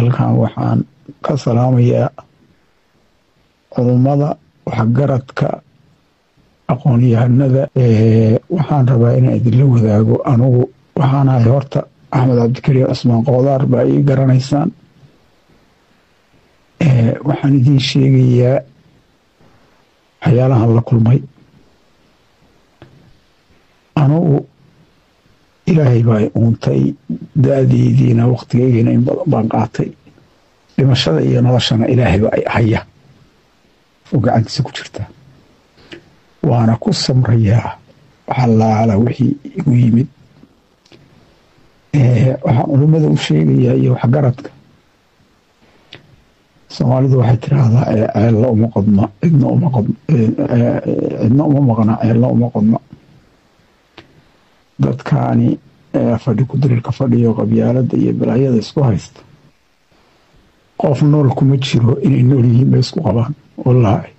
halkan waxaan ka salaamayaa culummada waxgaradka aqoon-yahanada waxaan rabaa inaan idinla wadaago anugu waxaan ahay horta axmed cabdikariim cismaan qoodaar baa ii garanaysaan waxaan idiin sheegayaa waxyaalahan la kulmay anugu ilaahay baa uuntay da-deydiina waqtigeygiina in badan baan qaatay dhimashada iyo noloshana ilaahay baa haya oo gacantiisa ku jirta waana ku samrayaa waxalaala wixii igu yimid waxaan culummada u sheegayaa iyo waxgaradka soomaalidu waxay tiraahdaa ceello uma qodma cidna uma maqna ceello uma qodma dadkaani fadhi ku dirirka fadhiyo qabyaalada iyo balaayada isku haysta qof nool kuma jiro inay nool yihiin bay isku qabaan wallaahi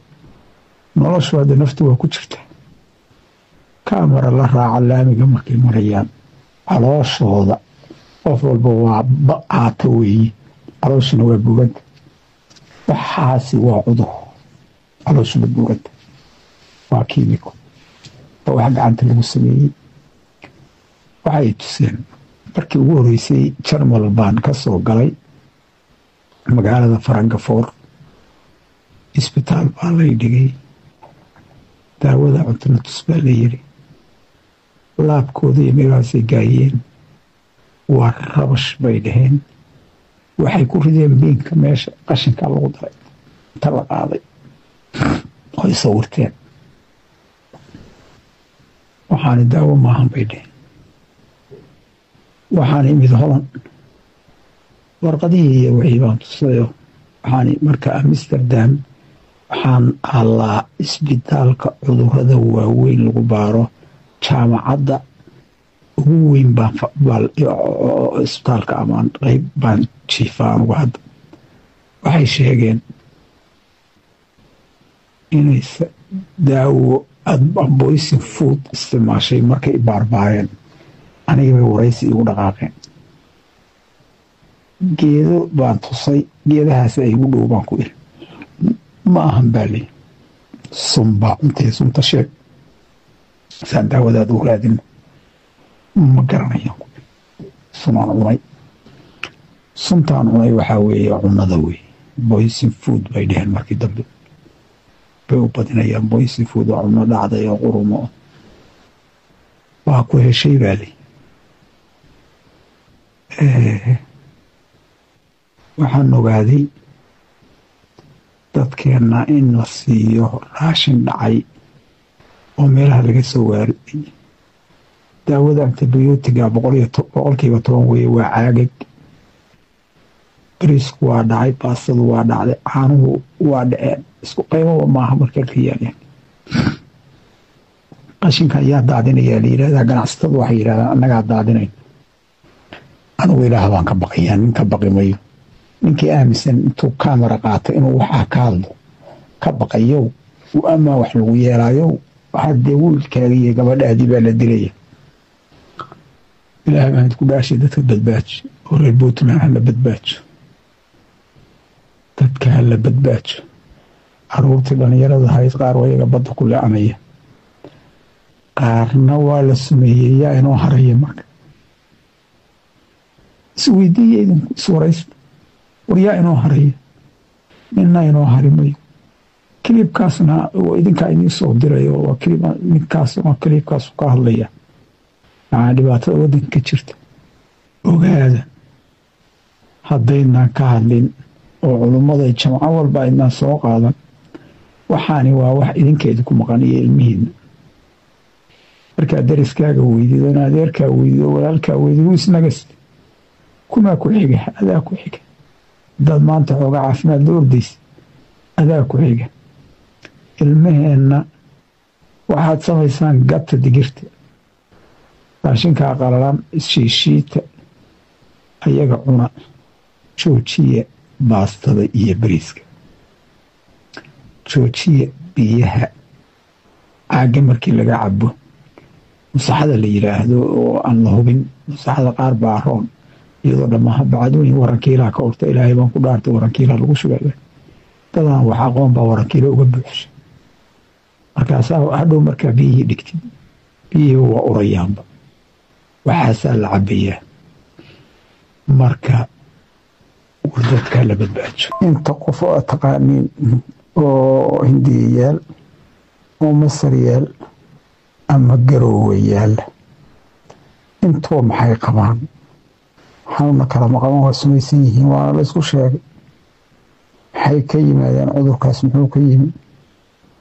noloshu hadda naftu waa ku jirta kaamara la raaca laamiga markay marayaan calooshooda qof walba waa caata weeye calooshuna waa buuganta waxaasi waa cudur calooshuna buuganta waa kiimiko waa wax gacanta lagu sameeyey waxay tuseen markii ugu horeysay jarmal baan ka soo galay magaalada farangafoor isbitaal baa lay dhigay daawada cuntana tus baa la yiri laabkooda iyo meelahaasay gaayeen waa rabash bay dhaheen waxay ku rideen biinka meesha qashinkaa lagu daray inta la qaaday oy sawirteen waxaani daawo maahan bay dhaheen waxaan imid holan warqadihii iyo wixii baan tusayo waxaan marka amsterdam waxaan allaa isbitaalka cudurada waaweyn lagu baaro jaamacadda ugu weyn baan isbitaalka amaan qayb baan jiifaa anugu hadda waxay sheegeen inay daawo amboysin food isticmaashay markay baarbaareen aniga bay waraysi igu dhaqaaqeen geedo baan tusay geedahaas ay igu dhow baan ku iri ma ahan baa ley sunbaa cuntee sunta sheeg saan daawadaada u raadino ma garanayaan ku iri sunaan cunay suntaan cunay waxaa weeye cunada weeye boysin food bay dheheen markii dambe bay u badinayaan boysin food waa cuno dhacday oo qurumo waa ku heshay baa ley waxaan ogaaday dadkeenna in la siiyo raashin dhacay oo meelaha laga soo waariday daawada antibiyootiga boqolkiiba 10 weye waa caagag bariisku waa dhacay baastadu waa dhacday caanuhu waa dhaceen isku qaybaba maaha markay ka yaaleen qashinka ayaa daadinayaa la yidhahdaa ganacsatadu waxay yidhahdaan annagaa daadinayn anugu ilaah baan ka baqayaa nin ka baqi mayo ninkii aaminsan intuu kaamara qaata inuu waxaa ka hadlo ka baqayow amaa wax lagu yeelaayow waxaa dee wiilkaaga iyo gabadhaadii baa la dilaya ilaah baan ku dhaashay dadka badbaajo oo reer puntland hala badbaajo dadka hala badbaajo caruurtii dhallinyarada hayd qaar wayaga badda ku leecanaya qaarna waa la sumeeyey yaa inoo haraya marka isweydiiya idinku iswaraysta waryaa inoo haraya nina inoo hari mayo kilibkaasna idinkaa idiin soo dirayo waa kilibkaasu ka hadlaya maxaa dhibaatada waddanka ka jirta ogaada haddaynaan ka hadlin oo culummada jamco walba aynaan soo qaadan waxaani waa wax idinkeeda ku maqan iyo ilmihiina markaa dariskaaga weydido in adeerkaa weydido walaalkaa weydido isnagasta kumaa ku xiga adaa ku xiga dad maanta xooga caafimaad la ordaysa adaa ku xiga ilmaheenna waxaad samaysaan gabta digirta raashinkaa qalalan ishiishiita ayaga cuna joojiya baastada iyo bariiska joojiya biyaha caaga markii laga cabo masaxada la yiraahdo oo aan la hubin masaxada qaar baa roon iyadoo dhammaan bacadooyin warankiilaha ka orta ilaahay baan ku dhaartay warankiilaha lagu shugaya dadaan wax aqoon baa warankiila uga buuxsha markaasaa hadhow markaa biyihii dhigtid biyihii waa urayaanba waxaasaa la cabayaa marka war dadkaa la badbaajo inta qof oo taqaaniin oo hindiyayaal oo masaryaal ama garoowayaal intoo maxay qabaan xanuuna kalama qaban waa sumaysan yihiin waana la isku sheegay maxay ka yimaadeen cudurkaas muxuu ka yimid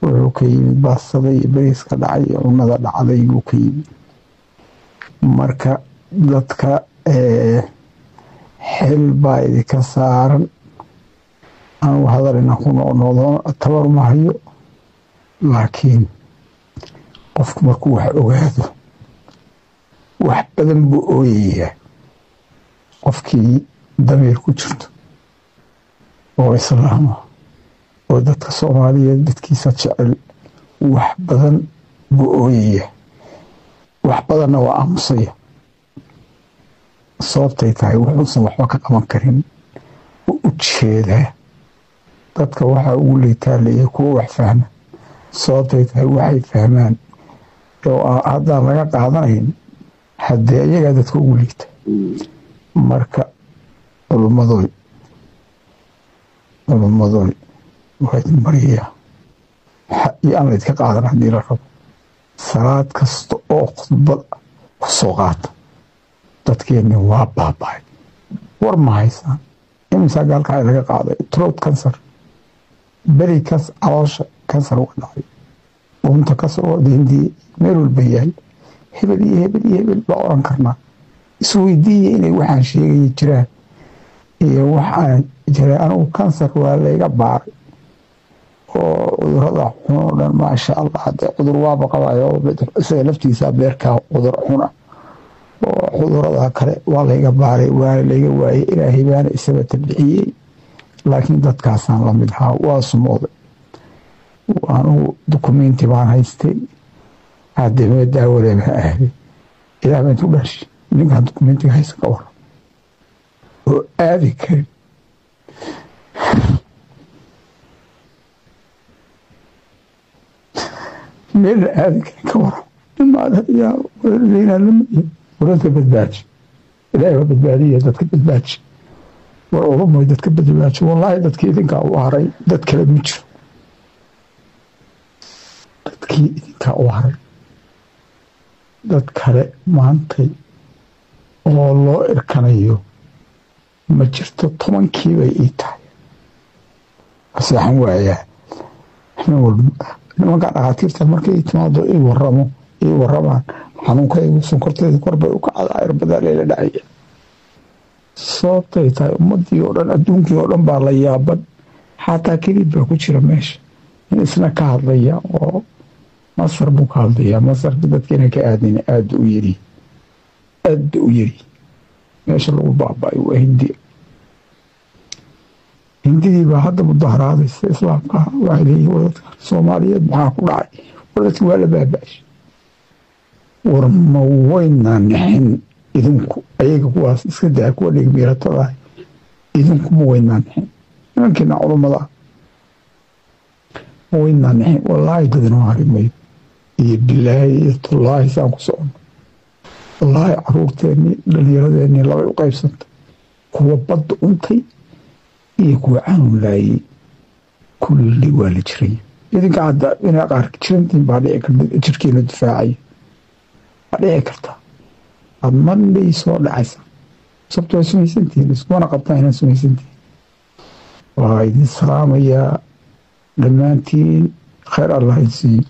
wuxuu ka yimid baastada iyo bariiska dhacay iyo cunada dhacday buu ka yimid marka dadka xil baa idinka saaran anugu hadal inaan ku noqnoqdo tabar ma hayo laakiin qofku markuu wax ogaado wax badan buu ooyayaa qofkii damiir ku jirto oo islaama oo dadka soomaaliyeed dadkiisa jecel wax badan buu ooyayaa wax badanna waa aamusaya sababtay tahay wuxuusan waxba ka qaban karin u jeedaa dadka waxaa ugu liitaalaya kuwa wax fahma sababtay tahay waxay fahmaan oo haddaan laga qaadanayn haddee iyagaa dadka ugu liita marka culummadooy waa idin baryayaa iyo aan laydka qaadan haddii la rabo salaad kasta oo khudbad ku soo qaata dadkeenni waa baaba'ay war ma haysaan imisaa gaalkacay laga qaaday throat cancer beri caloosha kansar uga dhacay unta kasar waa deendiye meel walba yahay hebel iyo hebel iyo hebel baa oran karnaa isweydiiya inay waxaan sheegaya jiraan iyo waxaan jiray anugu kansar waa layga baaray oo cudurada xun oo dhan maasha allah haddee cudur waaba qabayo isaga laftiisa beerkaa cudur xuna oo cudurada kale waa layga baaray waana layga waayey ilaahay baana isaga tabixiyey laakiin dadkaasaan la mid ahaa waa sumooday anugu dukumenti baan haystay haddee daawale baa ahday ilaah baan intu dhaashay ninkaan dukumentiga haysta ka waran oo aadi karin meel aadi karin ka waran imaadayaa leynaa lamaye waradka badbaaji ilaahay waa badbaadiya dadka badbaaji war ulamoy dadka badbaaji wallaahi dadkii idinkaa u haray dad kale ma jiro dadkii idinkaa u haray dad kale maantay oo loo irkanayo ma jirto 10 bay ii tahay asaxan waayaa nimanka dhakhaatiirta markay timaado ii waramaan xanuunkaygu sonkorteeda korbay u kacdaa irbadaa leela dhacaya sababtay tahay ummadii oo dhan adduunkii oo dhan baa la yaaban xataa kelid baa ku jira meesha in isna ka hadlaya oo masar buu ka hadlayaa masarka dadkeena ka aadina aada u yari meesha lagu baaba'ay waa hindidii baa hadda mudaharaadaysa islaamka waxay leeyihin wadadka soomaaliyeed maxaa ku dhacay wadadki waa la baaba'shay war ma waynaa nixin idinku ayaga kuwaas iska daa kuwa dhigmiiratadah idinku ma waynaa nixin nimankiina culummada ma waynaa nixin wallaahi dadinoo harimayo iyo bilaahi iyo tullaahi saan ku socono wallaahi caruurteennii dhallinyaradeennii labay u qaybsantay kuwa badda untay iyo kuwa canuun laayey kulli waa la jiray idinka hadda inaa qaar jirantiin baa dhici karta jirkiina difaacaya waa dhici karta aad mandhay soo dhacaysa sababto waa sumaysantihiin iskumana qabtaan inaan sumaysantihiin waa idin salaamayaa dhammaantiin khayr allah idsiiyo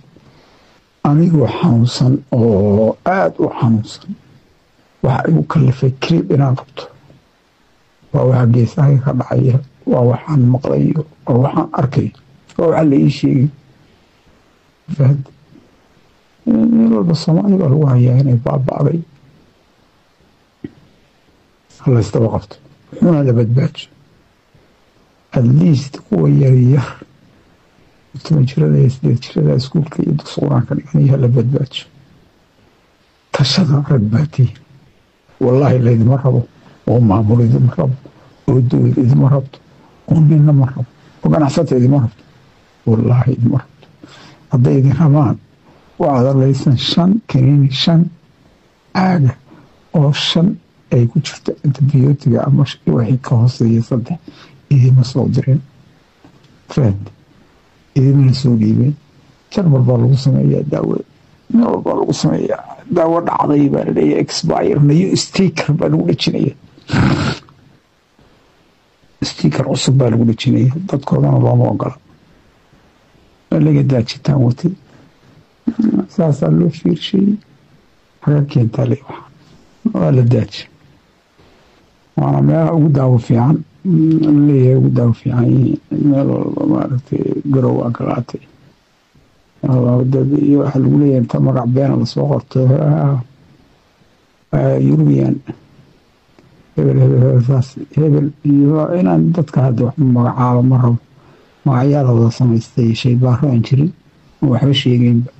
anigoo xanuunsan oo aada u xanuunsan waxa igu kallifay kaliib inaan qabto waa waxa geesahay ka dhacaya waa waxaan maqlayo waa waxaan arkay waa waxa la ii sheegay fahad meel walba soomaali baa lagu hayaa inay baaba'day hala istaba qabto wuxuuna la badbaajo at least kuwa yaryar 10 jirada iyo 8 jirada iskuulka iyo dugsi quraanka dhiganaya la badbaajo tashada rag baatii wallaahi laydima rabo oo maamul idima rabo oo dowlad idima rabto oo ninna ma rabo oo ganacsata idima rabto wallaahi idima rabto hadday idin rabaan waxaad arlaysan 5 kaniini 5 caaga oo 5 ay ku jirta antibiyootiga ama wixii ka hooseeya 3 idima soo direen friend idima soo dhiibeen jarmal baa lagu sameeyaa daawo meel walbaa lagu sameeyaa daawo dhacday baa la leeyahay expire nayo sticker baa lagu dhajinaya sticker cusub baa lagu dhajinaya dadkoodana looma ogola laga daajitaan watay saasaa loo fiirshay xaga keentaa le waa la daaji waana meelaha ugu daawo fiican leeyahay ugu daawo fiican meel walba maaragtay garow aan ka qaatay iyo waxaa lagu leeyahay inta magac beena lasoo qorto yurubiyan hebel iyo inaan dadka hadda wax magacaabo ma rabo magacyaa la wada samaystay shay baaro aan jirin oo waxba sheegeynba